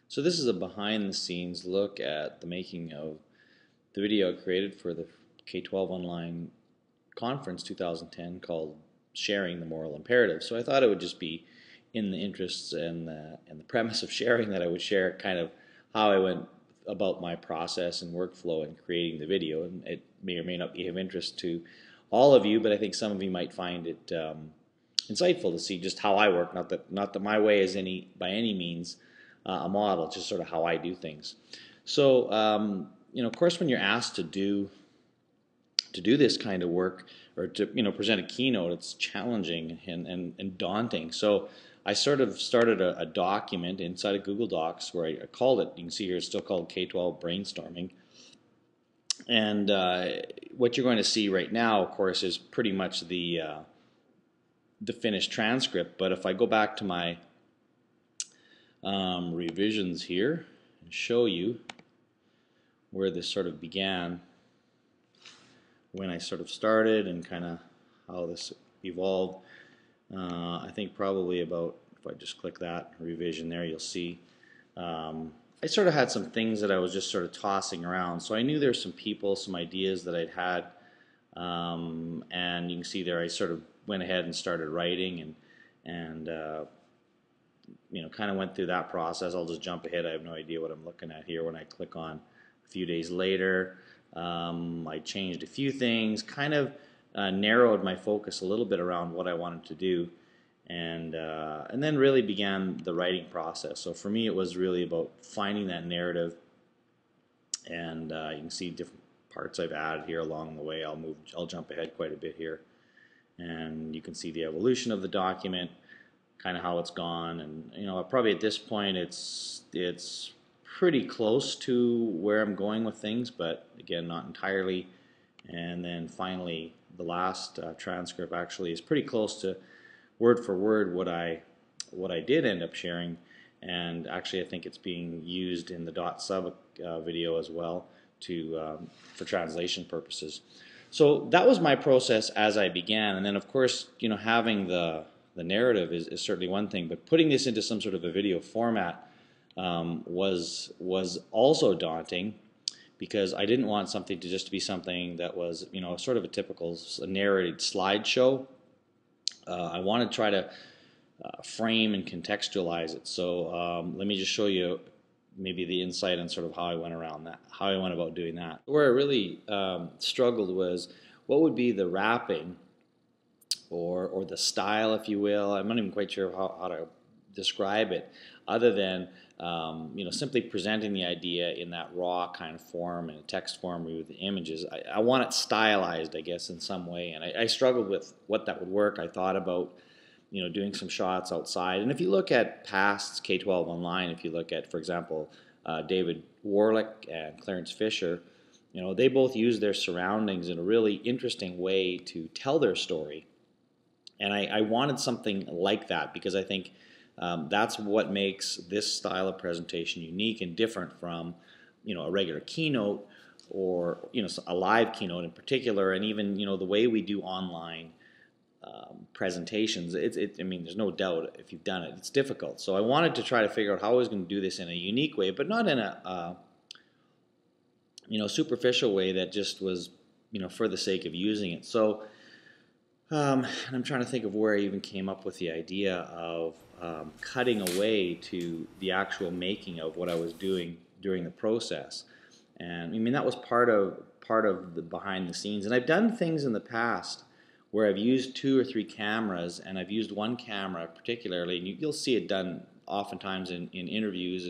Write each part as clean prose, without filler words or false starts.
So this is a behind-the-scenes look at the making of the video I created for the K-12 online conference 2010 called Sharing the Moral Imperative. So I thought it would just be in the interests and the premise of sharing that I would share kind of how I went about my process and workflow in creating the video. And it may or may not be of interest to all of you, but I think some of you might find it insightful to see just how I work. Not that my way is by any means a model, just sort of how I do things. So of course, when you're asked to do this kind of work or to present a keynote, it's challenging and daunting. So I sort of started a document inside of Google Docs where I called it, you can see here, it's still called K-12 Brainstorming. And what you're going to see right now, of course, is pretty much the finished transcript. But if I go back to my revisions here and show you where this sort of began, when I sort of started and kind of how this evolved. I think probably about, if I just click that revision there, you'll see I sort of had some things that I was just sort of tossing around. So I knew there's some people, some ideas that I'd had, and you can see there I sort of went ahead and started writing and kind of went through that process. I'll just jump ahead. I have no idea what I'm looking at here. When I click on a few days later, I changed a few things, kind of narrowed my focus a little bit around what I wanted to do, and then really began the writing process. So for me, it was really about finding that narrative, and you can see different parts I've added here along the way. I'll jump ahead quite a bit here, and you can see the evolution of the document, kind of how it's gone, and probably at this point it's pretty close to where I'm going with things, but again, not entirely. And then finally, the last transcript actually is pretty close to word for word what I did end up sharing, and actually I think it's being used in the .sub video as well for translation purposes. So that was my process as I began, and then of course having the narrative is certainly one thing, but putting this into some sort of a video format was also daunting, because I didn't want something to just be something that was sort of a typical narrated slideshow. I wanted to try to frame and contextualize it. So let me just show you maybe the insight on sort of how I went around that, how I went about doing that. Where I really struggled was what would be the wrapping or the style, if you will. I'm not even quite sure how to describe it, other than simply presenting the idea in that raw kind of form, in a text form with the images. I want it stylized, I guess, in some way, and I struggled with what that would work. I thought about doing some shots outside, and if you look at past K-12 online, if you look at, for example, David Warlick and Clarence Fisher, they both use their surroundings in a really interesting way to tell their story. And I wanted something like that, because I think that's what makes this style of presentation unique and different from a regular keynote, or a live keynote in particular, and even the way we do online presentations. I mean, there's no doubt if you've done it, it's difficult. So I wanted to try to figure out how I was going to do this in a unique way, but not in a superficial way that just was for the sake of using it. So and I'm trying to think of where I even came up with the idea of cutting away to the actual making of what I was doing during the process. And I mean, that was part of the behind the scenes. And I've done things in the past where I've used 2 or 3 cameras, and I've used one camera particularly, and you'll see it done oftentimes in interviews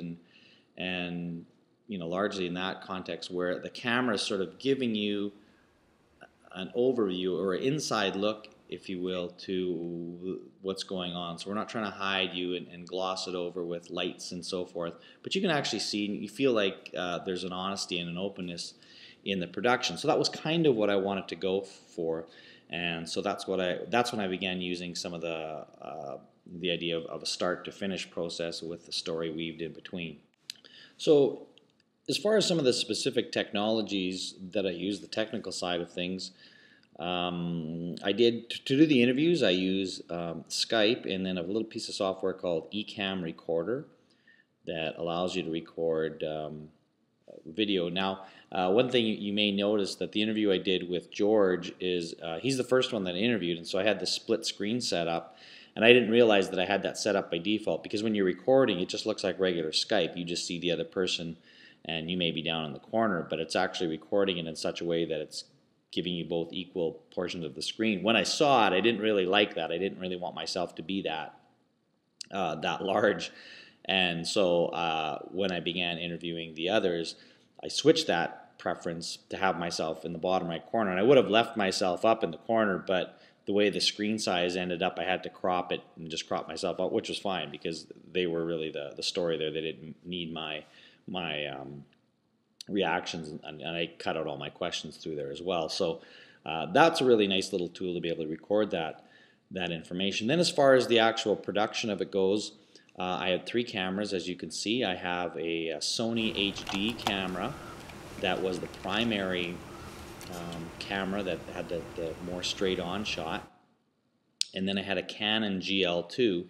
and largely in that context, where the camera is sort of giving you an overview or an inside look, if you will, to what's going on. So we're not trying to hide you and gloss it over with lights and so forth, but you can actually see, and you feel like there's an honesty and an openness in the production. So that was kind of what I wanted to go for, and so that's when I began using some of the idea of a start to finish process with the story weaved in between. So as far as some of the specific technologies that I use, the technical side of things, I did, to do the interviews, I use Skype, and then a little piece of software called Ecamm Recorder that allows you to record video. Now, one thing you may notice that the interview I did with George is he's the first one that I interviewed, and so I had the split screen set up, and I didn't realize that I had that set up by default, because when you're recording, it just looks like regular Skype. You just see the other person, and you may be down in the corner, but it's actually recording it in such a way that it's giving you both equal portions of the screen. When I saw it, I didn't really like that. I didn't really want myself to be that large. And so when I began interviewing the others, I switched that preference to have myself in the bottom right corner. And I would have left myself up in the corner, but the way the screen size ended up, I had to crop it and just crop myself out, which was fine because they were really the story there. They didn't need my reactions, and I cut out all my questions through there as well. So that's a really nice little tool to be able to record that information. Then as far as the actual production of it goes, I had 3 cameras, as you can see. I have a Sony HD camera that was the primary camera that had the more straight-on shot. And then I had a Canon GL2,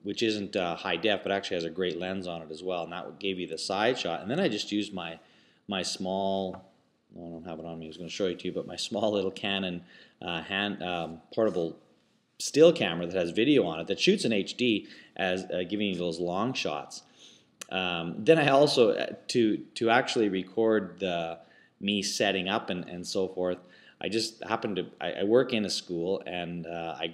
which isn't high def, but actually has a great lens on it as well, and that gave you the side shot. And then I just used my small, I don't have it on me, I was going to show it to you, but my small little Canon portable still camera that has video on it that shoots in HD as giving you those long shots. Then I also, to actually record me setting up and so forth, I just happened to, I work in a school, and I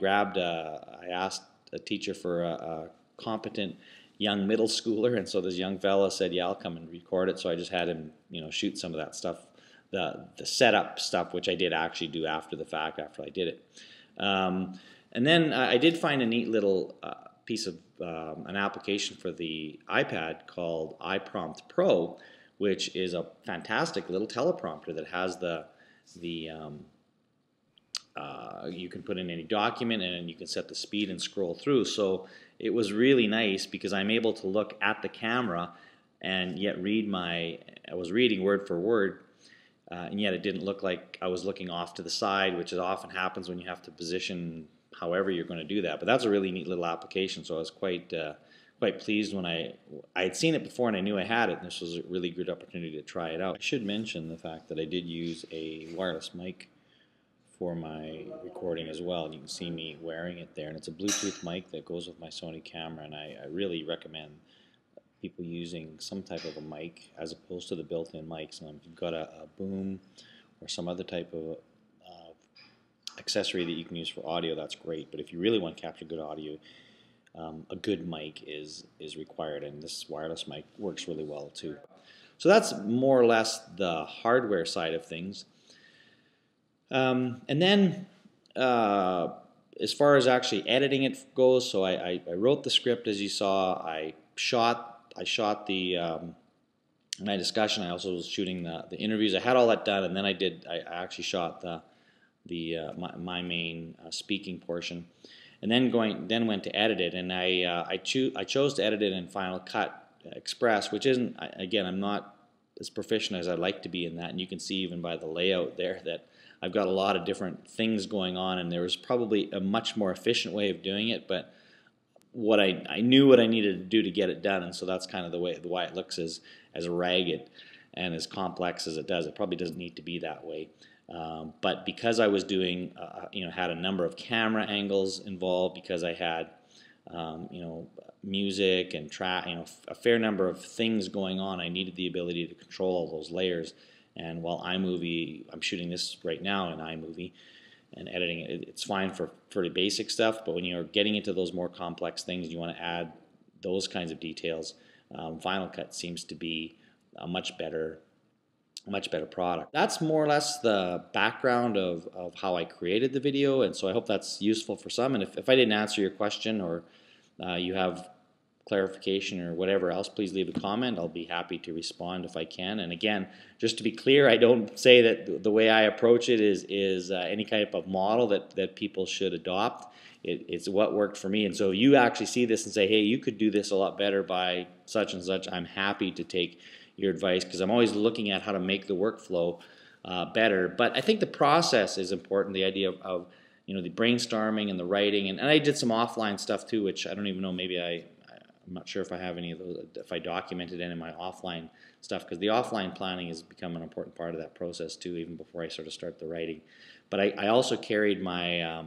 asked a teacher for a competent young middle schooler, and so this young fella said, yeah, I'll come and record it. So I just had him, shoot some of that stuff, the setup stuff, which I did actually do after the fact, after I did it. And then I did find a neat little piece of an application for the iPad called iPrompt Pro, which is a fantastic little teleprompter that has you can put in any document, and you can set the speed and scroll through. So it was really nice because I'm able to look at the camera and yet I was reading word for word, and yet it didn't look like I was looking off to the side, which often happens when you have to position however you're going to do that. But that's a really neat little application, so I was quite pleased when I had seen it before and I knew I had it, and this was a really good opportunity to try it out. I should mention the fact that I did use a wireless mic for my recording as well. You can see me wearing it there, and it's a Bluetooth mic that goes with my Sony camera, and I really recommend people using some type of a mic as opposed to the built-in mics. And if you've got a boom or some other type of accessory that you can use for audio, that's great. But if you really want to capture good audio, a good mic is required, and this wireless mic works really well too. So that's more or less the hardware side of things. And then as far as actually editing it goes, so I wrote the script as you saw. I shot my discussion. I also was shooting the interviews. I had all that done, and then I actually shot my main speaking portion, and then went to edit it. And I chose to edit it in Final Cut Express, which isn't, again, I'm not as proficient as I'd like to be in that. And you can see even by the layout there that I've got a lot of different things going on, and there was probably a much more efficient way of doing it, but I knew what I needed to do to get it done, and so that's kind of why it looks as ragged and as complex as it does. It probably doesn't need to be that way. But because I was doing, had a number of camera angles involved, because I had, music and a fair number of things going on, I needed the ability to control all those layers. And while iMovie, I'm shooting this right now in iMovie and editing it, it's fine for pretty basic stuff. But when you're getting into those more complex things, you want to add those kinds of details. Final Cut seems to be a much better product. That's more or less the background of how I created the video, and so I hope that's useful for some. And if I didn't answer your question, or you have clarification or whatever else, please leave a comment. I'll be happy to respond if I can. And again, just to be clear, I don't say that the way I approach it is any type of model that people should adopt. It's what worked for me. And so if you actually see this and say, hey, you could do this a lot better by such and such, I'm happy to take your advice, because I'm always looking at how to make the workflow better. But I think the process is important, the idea of the brainstorming and the writing. And I did some offline stuff too, which I don't even know, maybe I I'm not sure if I have any of those, if I documented any of my offline stuff, because the offline planning has become an important part of that process too, even before I sort of start the writing. But I also carried my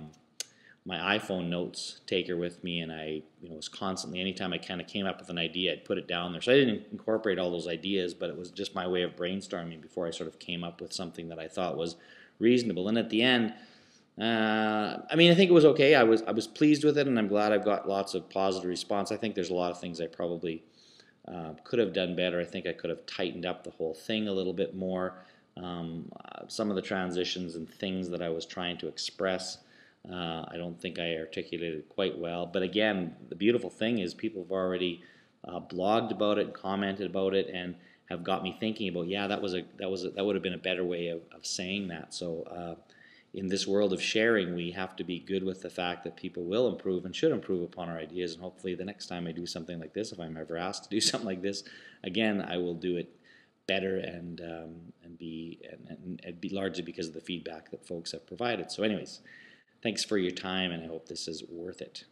my iPhone notes taker with me, and I was constantly, anytime I kind of came up with an idea, I'd put it down there. So I didn't incorporate all those ideas, but it was just my way of brainstorming before I sort of came up with something that I thought was reasonable. And at the end, I mean, I think it was okay. I was pleased with it, and I'm glad I've got lots of positive response. I think there's a lot of things I probably could have done better. I think I could have tightened up the whole thing a little bit more. Some of the transitions and things that I was trying to express, I don't think I articulated quite well. But again, the beautiful thing is people have already blogged about it, commented about it, and have got me thinking about, yeah, that would have been a better way of saying that. So in this world of sharing, we have to be good with the fact that people will improve and should improve upon our ideas. And hopefully the next time I do something like this, if I'm ever asked to do something like this, again, I will do it better and be largely because of the feedback that folks have provided. So anyways, thanks for your time, and I hope this is worth it.